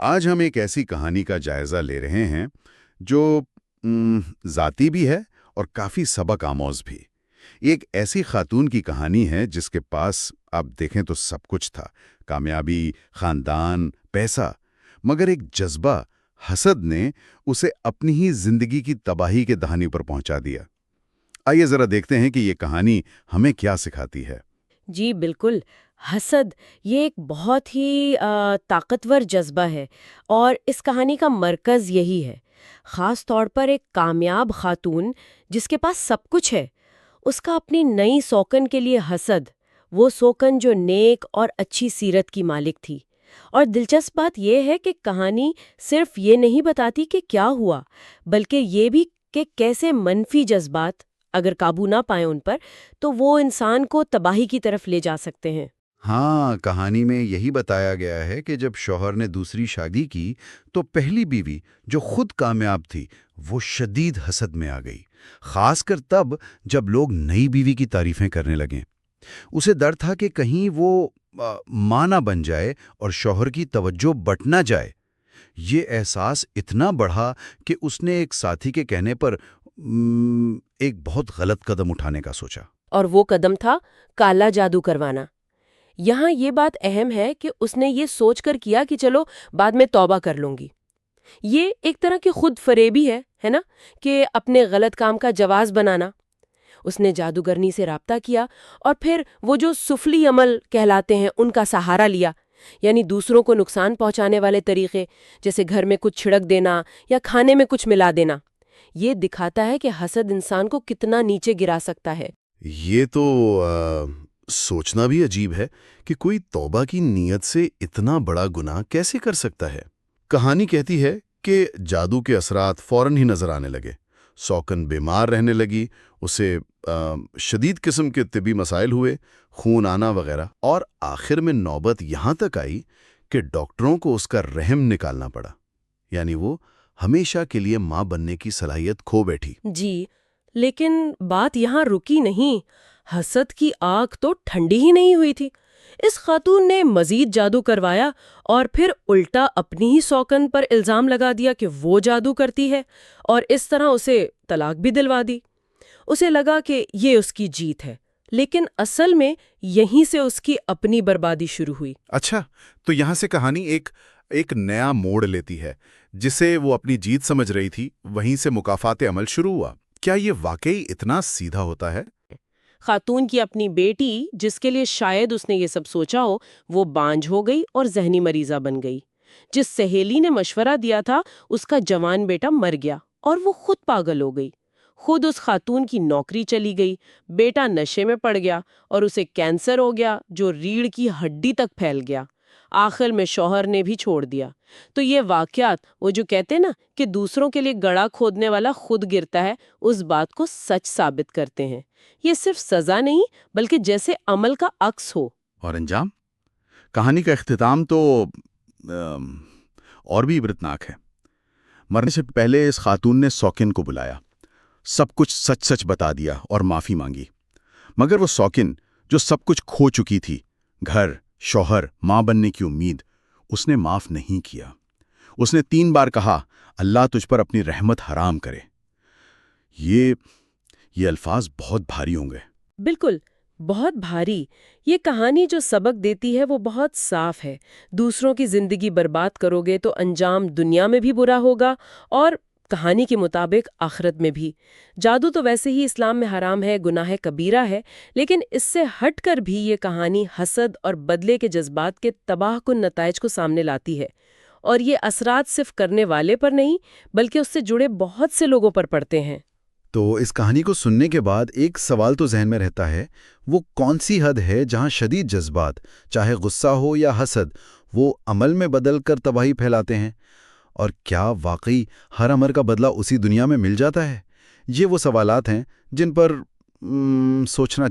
آج ہم ایک ایسی کہانی کا جائزہ لے رہے ہیں جو ذاتی بھی ہے اور کافی سبق آموز بھی۔ یہ ایک ایسی خاتون کی کہانی ہے جس کے پاس آپ دیکھیں تو سب کچھ تھا، کامیابی، خاندان، پیسہ، مگر ایک جذبہ، حسد نے اسے اپنی ہی زندگی کی تباہی کے دہانے پر پہنچا دیا۔ آئیے ذرا دیکھتے ہیں کہ یہ کہانی ہمیں کیا سکھاتی ہے۔ جی بالکل، حسد یہ ایک بہت ہی طاقتور جذبہ ہے اور اس کہانی کا مرکز یہی ہے، خاص طور پر ایک کامیاب خاتون جس کے پاس سب کچھ ہے، اس کا اپنی نئی سوکن کے لیے حسد، وہ سوکن جو نیک اور اچھی سیرت کی مالک تھی۔ اور دلچسپ بات یہ ہے کہ کہانی صرف یہ نہیں بتاتی کہ کیا ہوا، بلکہ یہ بھی کہ کیسے منفی جذبات اگر قابو نہ پائیں ان پر تو وہ انسان کو تباہی کی طرف لے جا سکتے ہیں۔ ہاں، کہانی میں یہی بتایا گیا ہے کہ جب شوہر نے دوسری شادی کی تو پہلی بیوی جو خود کامیاب تھی وہ شدید حسد میں آ گئی، خاص کر تب جب لوگ نئی بیوی کی تعریفیں کرنے لگیں۔ اسے ڈر تھا کہ کہیں وہ ماں نہ بن جائے اور شوہر کی توجہ بٹ نہ جائے۔ یہ احساس اتنا بڑھا کہ اس نے ایک ساتھی کے کہنے پر ایک بہت غلط قدم اٹھانے کا سوچا۔ اور وہ قدم تھا کالا جادو کروانا۔ یہاں یہ بات اہم ہے کہ اس نے یہ سوچ کر کیا کہ چلو بعد میں توبہ کر لوں گی۔ یہ ایک طرح کی خود فریبی ہے نا، کہ اپنے غلط کام کا جواز بنانا۔ اس نے جادوگرنی سے رابطہ کیا اور پھر وہ جو سفلی عمل کہلاتے ہیں ان کا سہارا لیا، یعنی دوسروں کو نقصان پہنچانے والے طریقے، جیسے گھر میں کچھ چھڑک دینا یا کھانے میں کچھ ملا دینا۔ یہ دکھاتا ہے کہ حسد انسان کو کتنا نیچے گرا سکتا ہے۔ یہ تو سوچنا بھی عجیب ہے کہ کوئی توبہ کی نیت سے اتنا بڑا گناہ کیسے کر سکتا ہے۔ کہانی کہتی ہے کہ جادو کے اثرات فوراً ہی نظر آنے لگے، سوکن بیمار رہنے لگی، اسے شدید قسم کے طبی مسائل ہوئے، خون آنا وغیرہ، اور آخر میں نوبت یہاں تک آئی کہ ڈاکٹروں کو اس کا رحم نکالنا پڑا، یعنی وہ ہمیشہ کے لیے ماں بننے کی صلاحیت کھو بیٹھی۔ جی، لیکن بات یہاں رکی نہیں، حسد کی آگ تو ٹھنڈی ہی نہیں ہوئی تھی۔ اس خاتون نے مزید جادو کروایا اور پھر الٹا اپنی ہی سوکن پر الزام لگا دیا کہ وہ جادو کرتی ہے، اور اس طرح اسے طلاق بھی دلوا دی۔ اسے لگا کہ یہ اس کی جیت ہے، لیکن اصل میں یہیں سے اس کی اپنی بربادی شروع ہوئی۔ اچھا، تو یہاں سے کہانی ایک نیا موڑ لیتی ہے، جسے وہ اپنی جیت سمجھ رہی تھی وہیں سے مکافات عمل شروع ہوا۔ کیا یہ واقعی اتنا سیدھا ہوتا ہے؟ خاتون کی اپنی بیٹی، جس کے لیے شاید اس نے یہ سب سوچا ہو، وہ بانجھ ہو گئی اور ذہنی مریضہ بن گئی۔ جس سہیلی نے مشورہ دیا تھا اس کا جوان بیٹا مر گیا اور وہ خود پاگل ہو گئی۔ خود اس خاتون کی نوکری چلی گئی، بیٹا نشے میں پڑ گیا اور اسے کینسر ہو گیا جو ریڑھ کی ہڈی تک پھیل گیا۔ آخر میں شوہر نے بھی چھوڑ دیا۔ تو یہ واقعات، وہ جو کہتے نا کہ دوسروں کے لیے گڑھا کھودنے والا خود گرتا ہے، اس بات کو سچ ثابت کرتے ہیں۔ یہ صرف سزا نہیں بلکہ جیسے عمل کا عکس ہو۔ اور انجام؟ کہانی کا اختتام تو اور بھی عبرتناک ہے۔ مرنے سے پہلے اس خاتون نے سوکن کو بلایا، سب کچھ سچ سچ بتا دیا اور معافی مانگی، مگر وہ سوکن جو سب کچھ کھو چکی تھی، گھر، شوہر، ماں بننے کی امید، اس نے معاف نہیں کیا۔ اس نے 3 بار کہا، اللہ تجھ پر اپنی رحمت حرام کرے۔ یہ الفاظ بہت بھاری ہوں گے۔ بالکل، بہت بھاری۔ یہ کہانی جو سبق دیتی ہے وہ بہت صاف ہے۔ دوسروں کی زندگی برباد کرو گے تو انجام دنیا میں بھی برا ہوگا اور کہانی کے مطابق آخرت میں بھی۔ جادو تو ویسے ہی اسلام میں حرام ہے، گناہ کبیرہ ہے، لیکن اس سے ہٹ کر بھی یہ کہانی حسد اور بدلے کے جذبات کے تباہ کن نتائج کو سامنے لاتی ہے، اور یہ اثرات صرف کرنے والے پر نہیں بلکہ اس سے جڑے بہت سے لوگوں پر پڑتے ہیں۔ تو اس کہانی کو سننے کے بعد ایک سوال تو ذہن میں رہتا ہے، وہ کون سی حد ہے جہاں شدید جذبات، چاہے غصہ ہو یا حسد، وہ عمل میں بدل کر تباہی پھیلاتے ہیں؟ اور کیا واقعی ہر عمل کا بدلہ اسی دنیا میں مل جاتا ہے؟ یہ وہ سوالات ہیں جن پر سوچنا